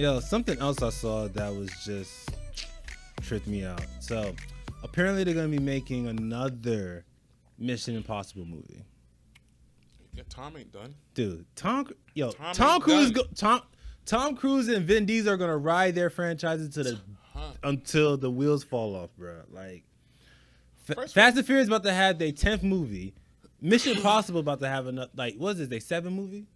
Yo, something else I saw that was just tripped me out. So, apparently they're gonna be making another Mission Impossible movie. Yeah, Tom ain't done. Dude, Tom Cruise and Vin Diesel are gonna ride their franchises to until the wheels fall off, bro. Like, Fast and Furious about to have their 10th movie. Mission Impossible about to have another. Like, what is this? Their 7th movie?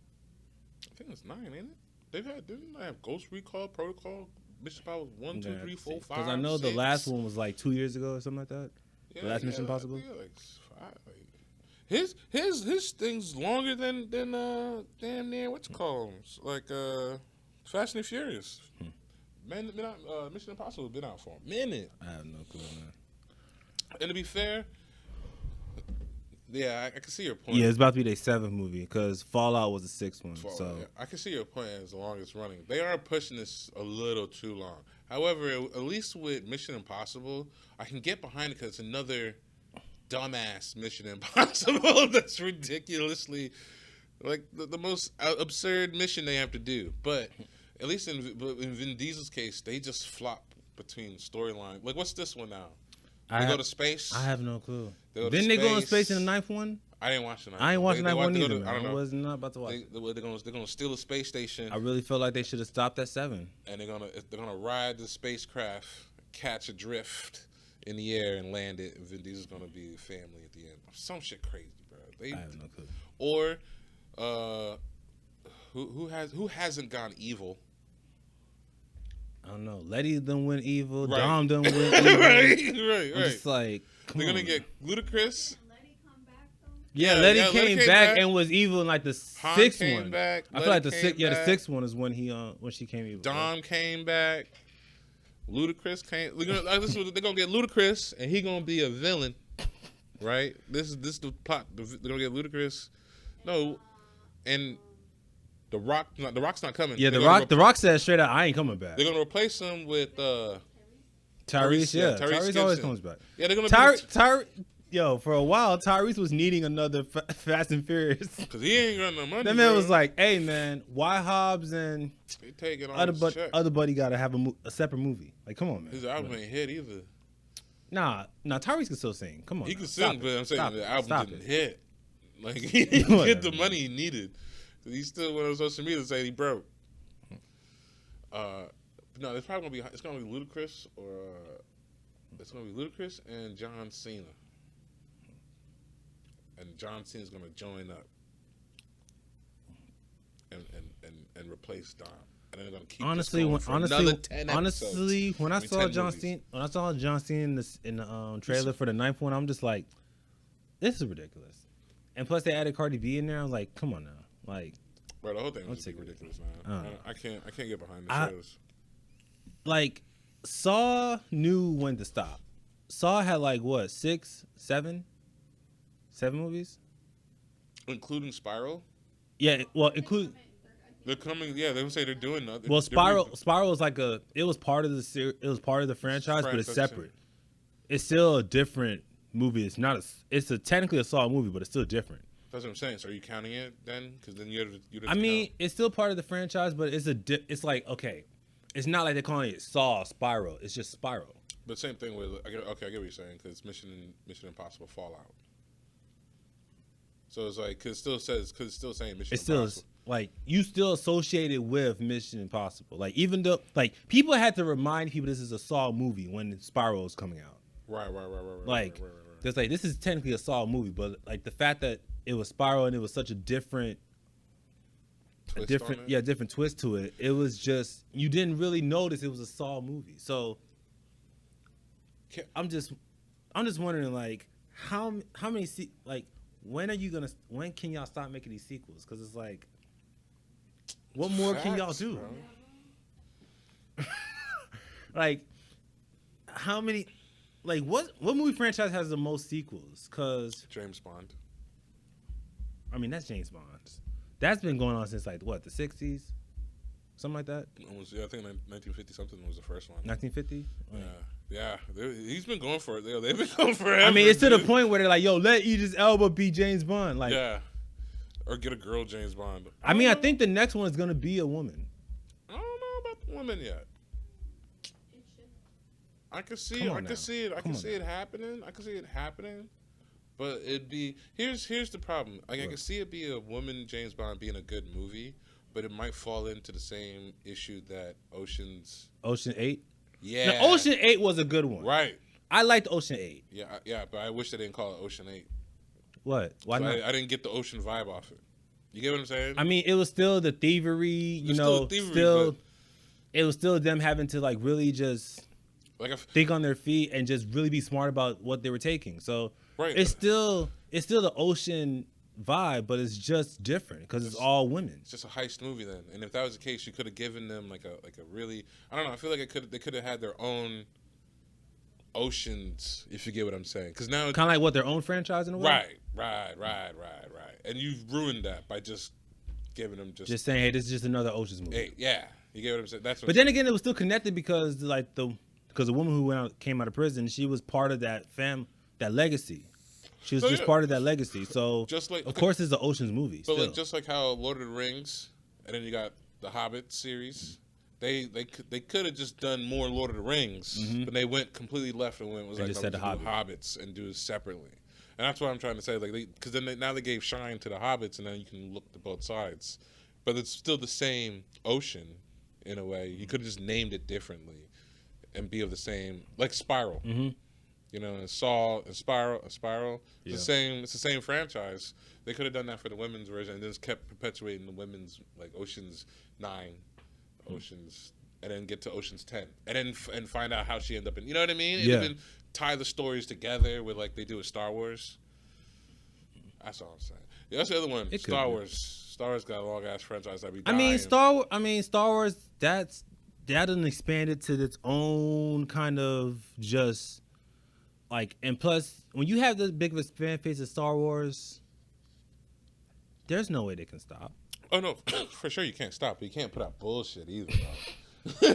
I think it's 9, ain't it? Didn't they have Ghost Recall, Protocol, Mission Impossible 1, 2, 3, 4, 5? Because I know 6. The last one was like 2 years ago or something like that. Yeah, the last Mission Impossible. Yeah, like 5. His thing's longer than damn near what you call them, like Fast and Furious. Mission Impossible been out for a minute. I have no clue, man. And to be fair, yeah, I can see your point. Yeah, it's about to be their 7th movie because Fallout was the 6th one. So yeah, I can see your point as long as it's running. They are pushing this a little too long. However, at least with Mission Impossible, I can get behind it because it's another dumbass Mission Impossible that's ridiculously like the most absurd mission they have to do. But at least in Vin Diesel's case, they just flop between storyline. Like, what's this one now? They go to space. I have no clue. Didn't they go in space in the 9th one? I didn't watch the 9th one. I ain't watching the 9th one either. I don't know. I was not about to watch. They're gonna steal a space station. I really feel like they should have stopped at 7. And they're gonna ride the spacecraft, catch a drift in the air, and land it. And Vin Diesel's gonna be family at the end. Some shit crazy, bro. I have no clue. Or, who hasn't gone evil? I don't know. Letty done went evil. Right. Dom done went evil. right. I'm just like, they're gonna get Ludacris. Yeah, Letty came back and was evil in like the 6th one. Back, I feel like the 6th one is when she came evil. Dom came back. Ludacris came. They're gonna get Ludacris, and he gonna be a villain, right? This is the plot. They're gonna get Ludacris. No, and The Rock's not coming. Yeah, The Rock said straight out, I ain't coming back. They're gonna replace him with Tyrese. Yeah, Tyrese always comes back. Yeah, they're gonna Yo, for a while, Tyrese was needing another Fast and Furious. Because he ain't got no money. That man was like, hey, man, why Hobbs and other buddy got to have a separate movie? Like, come on, man. His album ain't hit either. Nah, Tyrese can still sing. Come on. He can sing, but I'm saying the album didn't hit. Like, he didn't get the money he needed. He still went on social media and said he broke. No, it's probably gonna be Ludacris and John Cena. And John Cena's gonna join up and replace Dom. And they're gonna keep another 10 episodes. When I saw John Cena in the trailer for the 9th one, I'm just like, this is ridiculous. And plus they added Cardi B in there. I was like, come on now. Like, bro, the whole thing was ridiculous, man. I can't get behind the shows. Like, Saw knew when to stop. Saw had like what, 7 movies, including Spiral. Yeah, well, they're coming. Yeah, they would say they're doing nothing. Well, Spiral was like it was part of the franchise, but it's separate. It's still a different movie. It's not it's technically a Saw movie, but it's still different. That's what I'm saying. So are you counting it then? Because then you I mean, it's still part of the franchise, but it's like, okay, it's not like they're calling it Saw Spiral. It's just Spiral. But same thing with I get what you're saying, because Mission Impossible Fallout. So it's like, because it's still saying Mission Impossible. It's still like, you still associate it with Mission Impossible. Like, even though, like, people had to remind people this is a Saw movie when Spiral is coming out. Right. Like, there's like, this is technically a Saw movie, but like the fact that it was Spiral and it was such a different twist to it. It was just, you didn't really notice it was a Saw movie. So I'm just wondering, like, how many when can y'all stop making these sequels? Because it's like, what more can y'all do? Like, how many? Like, what movie franchise has the most sequels? Because James Bond. I mean, that's James Bond. That's been going on since like what, the 60s, something like that. Yeah, I think 1950 something was the first one. 1950. Yeah. He's been going for it. They've been going forever. I mean, it's to the point where they're like, "Yo, let Idris Elba be James Bond." Like, yeah, or get a girl James Bond. I mean, I think the next one is gonna be a woman. I don't know about. women yet. I can see it. I can see it. I can see it happening. I can see it happening. But it'd be here's the problem. Like I can see it be a woman James Bond being a good movie, but it might fall into the same issue that Ocean 8. Yeah, now, Ocean 8 was a good one. Right. I liked Ocean 8. Yeah, but I wish they didn't call it Ocean 8. What? Why not? I didn't get the ocean vibe off it. You get what I'm saying? I mean, it was still the thievery. It was still them having to like really just think on their feet and just really be smart about what they were taking. So it's still the ocean vibe, but it's just different because it's all women. It's just a heist movie then. And if that was the case, you could have given them like a really, I don't know. I feel like they could have had their own oceans, if you get what I'm saying. Because now kind of like what their own franchise in a way. Right. And you've ruined that by just giving them just saying, hey, this is just another Ocean's movie. Hey, yeah, you get what I'm saying. But then again, it was still connected because the woman who came out of prison, she was part of that legacy. She was part of that legacy. So just like, of course, it's an Ocean's movie. But like, just like how Lord of the Rings, and then you got the Hobbit series. They could have just done more Lord of the Rings, but they went completely left and went just said the Hobbits and do it separately. And that's what I'm trying to say. Like, because now they gave shine to the Hobbits, and then you can look to both sides, but it's still the same ocean in a way. You could have just named it differently, and be of the same, like Spiral. Mm-hmm. You know, and Saw and Spiral. Yeah. It's the same franchise. They could have done that for the women's version, and just kept perpetuating the women's, like Ocean's 9. Oceans, and then get to Ocean's 10, and then and find out how she ended up in. You know what I mean? Yeah. And tie the stories together with like they do with Star Wars. That's all I'm saying. Yeah, that's the other one. Star Wars. Star Wars got a long ass franchise that be dying. Star Wars. That doesn't expand it to its own kind of just like. And plus, when you have this big of a fan base of Star Wars, there's no way they can stop. Oh no, for sure you can't stop, but you can't put out bullshit either. What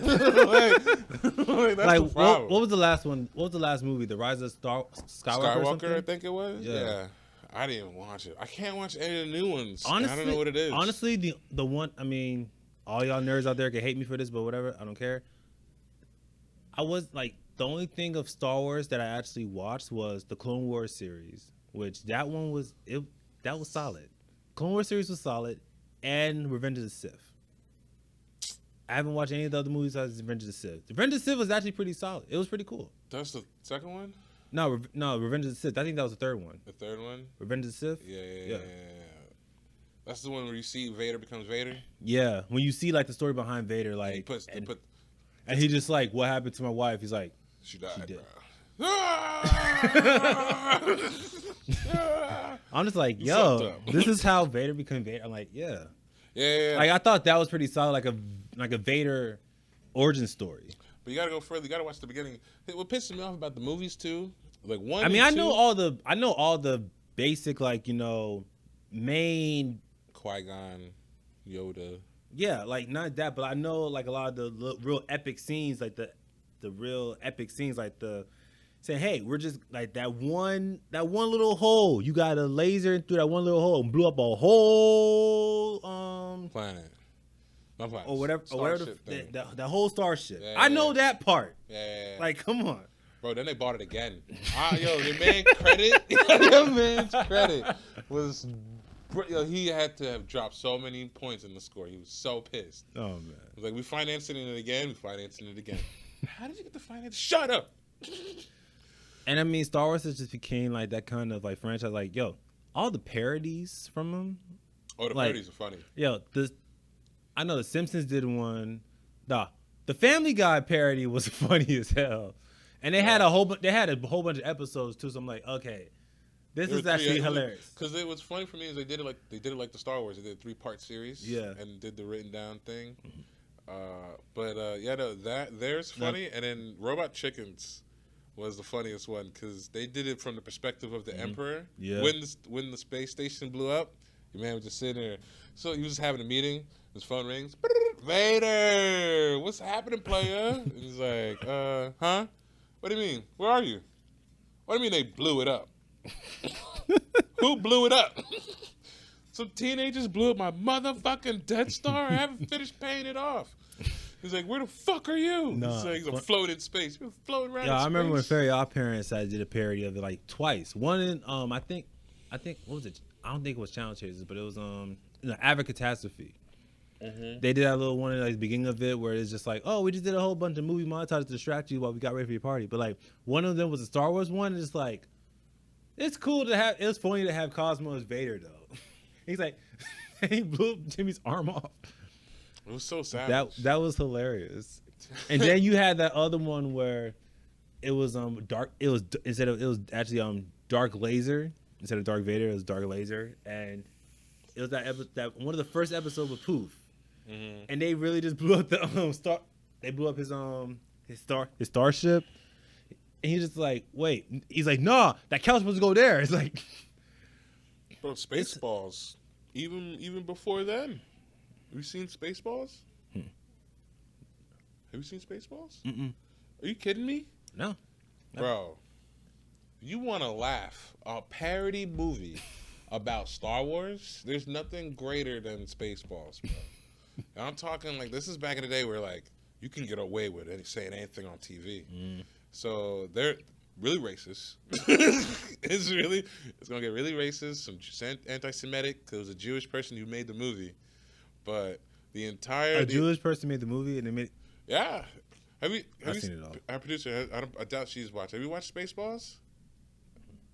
was the last one? What was the last movie? The Rise of Skywalker, I think it was. Yeah. I didn't even watch it. I can't watch any of the new ones. Honestly, I don't know what it is. Honestly, the one. I mean, all y'all nerds out there can hate me for this, but whatever. I don't care. I was like, the only thing of Star Wars that I actually watched was the Clone Wars series, which that one was that was solid. Clone Wars series was solid. And Revenge of the Sith. I haven't watched any of the other movies besides Revenge of the Sith. Revenge of the Sith was actually pretty solid. It was pretty cool. That's the second one? No, Revenge of the Sith. I think that was the third one. The third one? Revenge of the Sith? Yeah. That's the one where you see Vader becomes Vader? Yeah. When you see like the story behind Vader, like and he just like, what happened to my wife? He's like, she died. Bro. I'm just like, yo, this is how Vader became Vader. I'm like, yeah. Like I thought that was pretty solid, like a Vader origin story. But you gotta go further. You gotta watch the beginning. What pisses me off about the movies too, like one. I mean, I know all the basic like main Qui-Gon, Yoda. Yeah, like not that, but I know like a lot of the real epic scenes, like the real epic scenes, like the. Saying, hey, we're just like that one little hole. You got a laser through that one little hole and blew up a whole planet. Not planet. Or whatever that whole starship. I know that part. Yeah. Like, come on. Bro, then they bought it again. Your man credit was he had to have dropped so many points in the score. He was so pissed. Oh man. It was like we financing it again. How did you get the finance? Shut up. And I mean, Star Wars just became like that kind of like franchise. Like, yo, all the parodies from them. Oh, the parodies are funny. Yo, I know the Simpsons did one. The Family Guy parody was funny as hell, and they had a whole bunch of episodes too. So I'm like, okay, this is actually hilarious. Because what's funny for me is they did it like the Star Wars. They did a 3-part series. Yeah, and did the written down thing. There's funny, and then Robot Chickens was the funniest one because they did it from the perspective of the Emperor. Yeah. When the space station blew up, your man was just sitting there. So he was just having a meeting. His phone rings. Vader, what's happening, player? And he's like, huh? What do you mean? Where are you? What do you mean they blew it up? Who blew it up? Some teenagers blew up my motherfucking Death Star. I haven't finished paying it off. He's like, where the fuck are you? No, he's like, he's floating in space. You're floating around. Yeah, I remember when space. Fairy Odd Parents I did a parody of it like twice. One in I think what was it? I don't think it was Channel Chasers, but it was Avid Catastrophe. Mm-hmm. They did that little one at like, the beginning of it where it's just like, oh, we just did a whole bunch of movie montages to distract you while we got ready for your party. But like one of them was a Star Wars one, and it's like, it's cool to have. It was funny to have Cosmo as Vader though. He's like, he blew Jimmy's arm off. It was so sad. That was hilarious. And then you had that other one where it was dark. It was actually Dark Laser instead of Dark Vader. It was Dark Laser, and it was that one of the first episodes with Poof. Mm-hmm. And they really just blew up the star. They blew up his starship, and he's just like, wait. He's like, nah, that couch supposed to go there. It's like, bro, Spaceballs. Even before then, have you seen Spaceballs? Have you seen Spaceballs? Mm-mm. Are you kidding me? No. Bro, you want to laugh? A parody movie about Star Wars? There's nothing greater than Spaceballs, bro. And I'm talking like this is back in the day where like you can get away with saying anything on TV. So they're really racist. It's gonna get really racist. Some anti-Semitic because it was a Jewish person who made the movie. But the entire Jewish person made the movie and they made. Yeah. Have you seen it all. Our producer, I doubt she's watched. Have you watched Spaceballs?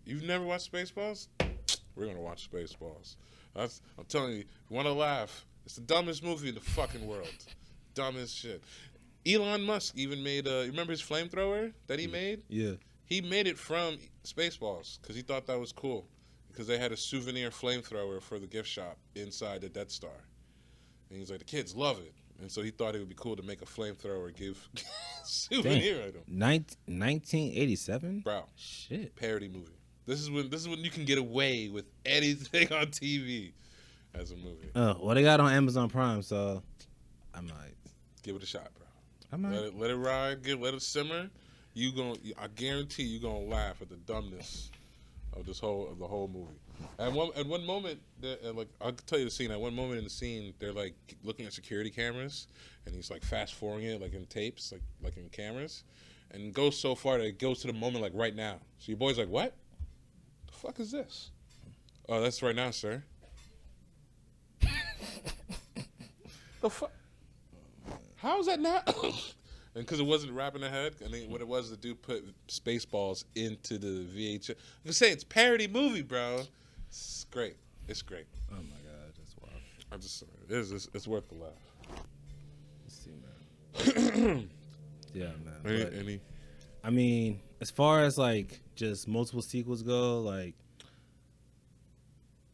You've never watched Spaceballs? We're gonna watch Spaceballs. I'm telling you, if you want to laugh, it's the dumbest movie in the fucking world. Dumbest shit. Elon Musk even made you remember his flamethrower that he made? Yeah. He made it from Spaceballs because he thought that was cool. Because they had a souvenir flamethrower for the gift shop inside the Death Star. And he's like, the kids love it. And so he thought it would be cool to make a flamethrower give souvenir item. 1987? Bro. Shit. Parody movie. This is when you can get away with anything on TV as a movie. Well, they got it on Amazon Prime, so I might give it a shot, bro. I might let it ride, let it simmer. I guarantee you gonna laugh at the dumbness of the whole movie. At one moment, I'll tell you the scene. At one moment in the scene, they're like looking at security cameras, and he's like fast forwarding it like in tapes, like in cameras, and goes so far that it goes to the moment like right now. So your boy's like, what? The fuck is this? Oh, that's right now, sir. The fuck? How is that not? And because it wasn't wrapping ahead, and then what it was, the dude put Spaceballs into the VHS. I'm say it's parody movie, bro. It's great. It's great. Oh my god, that's wild. I'm just saying, it's worth the laugh. Let's see, man. Yeah, man. I mean, as far as like just multiple sequels go, like,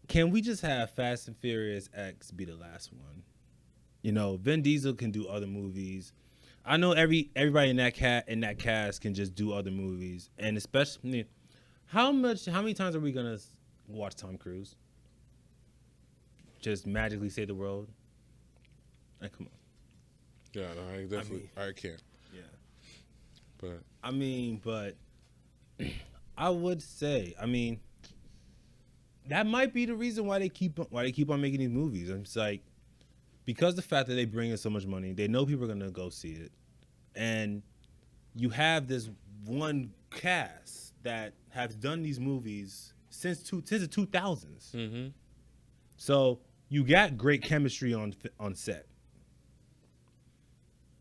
can we just have Fast and Furious X be the last one? You know, Vin Diesel can do other movies. I know everybody in that cast can just do other movies, and especially, how many times are we gonna watch Tom Cruise just magically save the world? Like, come on. Yeah, no, I can't. Yeah, but I would say, that might be the reason why they keep on making these movies. It's like, because the fact that they bring in so much money, they know people are gonna go see it, and you have this one cast that has done these movies since the 2000s. Mm-hmm. So you got great chemistry on set.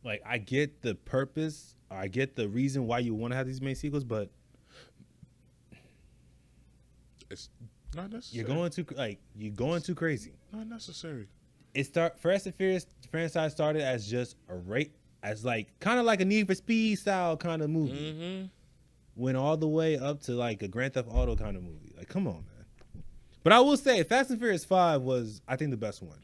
Like, I get the purpose, I get the reason why you want to have these main sequels, but it's not necessary. You're going too crazy. Not necessary. Fast and Furious franchise started as just kind of like a Need for Speed style kind of movie. Mm-hmm. Went all the way up to like a Grand Theft Auto kind of movie. Like, come on, man. But I will say, Fast and Furious 5 was, I think, the best one.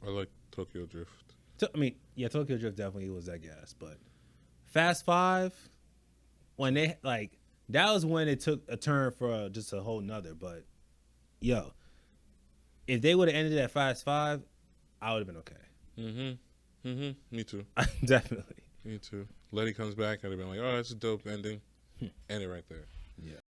I like Tokyo Drift. Tokyo Drift definitely was that gas. But Fast 5, when they that was when it took a turn for just a whole nother. But yo, if they would have ended at Fast 5, I would have been okay. Me too. Definitely. Me too. Letty comes back, I'd have been like, oh, that's a dope ending. End it right there. Yeah.